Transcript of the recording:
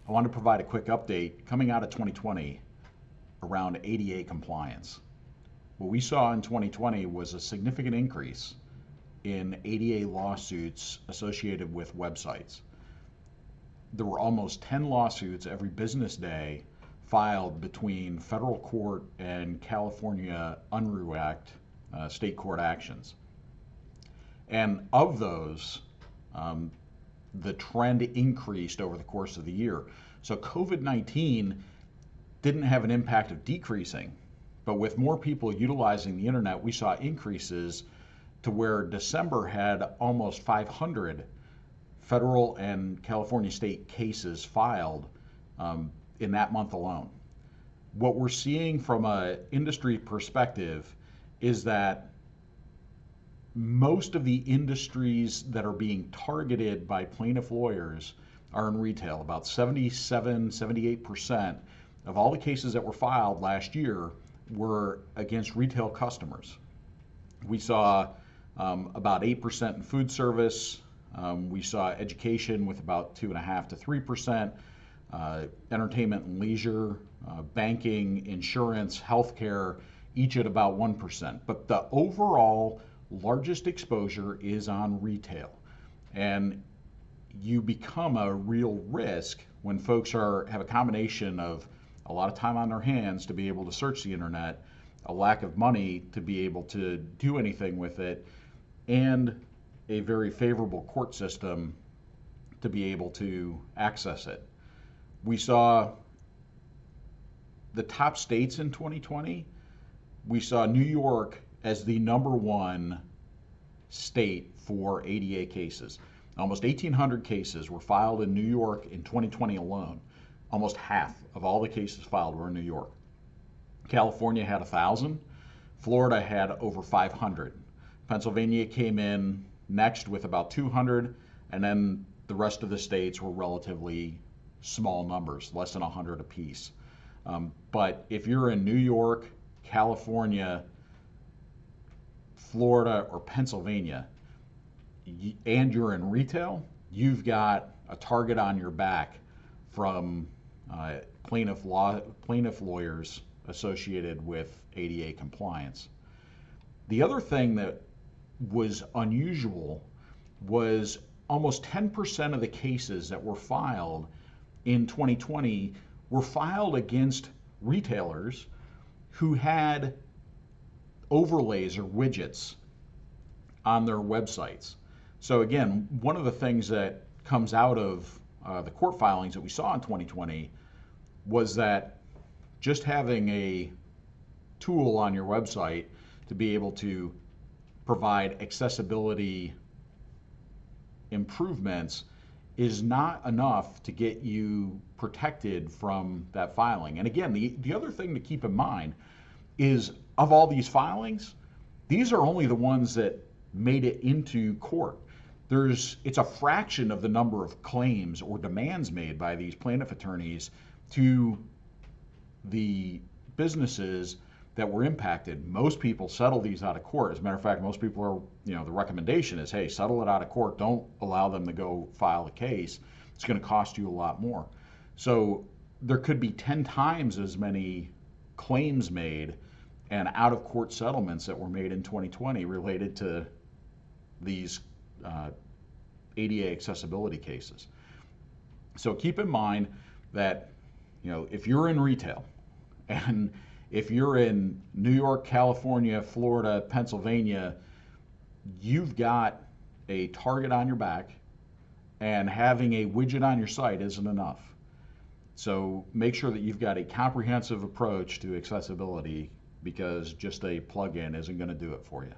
I want to provide a quick update coming out of 2020 around ADA compliance. What we saw in 2020 was a significant increase in ADA lawsuits associated with websites. There were almost 10 lawsuits every business day filed between federal court and California Unruh Act state court actions. And of those, the trend increased over the course of the year. So COVID-19 didn't have an impact of decreasing, but with more people utilizing the internet, we saw increases to where December had almost 500 federal and California state cases filed in that month alone. What we're seeing from an industry perspective is that most of the industries that are being targeted by plaintiff lawyers are in retail. About 78% of all the cases that were filed last year were against retail customers. We saw about 8% in food service. We saw education with about 2.5% to 3%, entertainment and leisure, banking, insurance, healthcare, each at about 1%. But the overall largest exposure is on retail. And you become a real risk when folks have a combination of a lot of time on their hands to be able to search the internet, a lack of money to be able to do anything with it, and a very favorable court system to be able to access it. We saw the top states in 2020. We saw New York as the #1 state for ADA cases. Almost 1,800 cases were filed in New York in 2020 alone. Almost half of all the cases filed were in New York. California had 1,000. Florida had over 500. Pennsylvania came in next with about 200, and then the rest of the states were relatively small numbers, less than 100 apiece. But if you're in New York, California, Florida, or Pennsylvania, and you're in retail, you've got a target on your back from plaintiff lawyers associated with ADA compliance. The other thing that was unusual was almost 10% of the cases that were filed in 2020 were filed against retailers who had overlays or widgets on their websites. So again, one of the things that comes out of the court filings that we saw in 2020 was that just having a tool on your website to be able to provide accessibility improvements is not enough to get you protected from that filing. And again, the other thing to keep in mind is of all these filings, these are only the ones that made it into court. It's a fraction of the number of claims or demands made by these plaintiff attorneys to the businesses that were impacted. Most people settle these out of court. As a matter of fact, most people are, the recommendation is, hey, settle it out of court. Don't allow them to go file a case. It's going to cost you a lot more. So there could be 10 times as many claims made and out of court settlements that were made in 2020 related to these ADA accessibility cases. So keep in mind that, if you're in retail and if you're in New York, California, Florida, Pennsylvania, you've got a target on your back, and having a widget on your site isn't enough. So make sure that you've got a comprehensive approach to accessibility, because just a plugin isn't going to do it for you.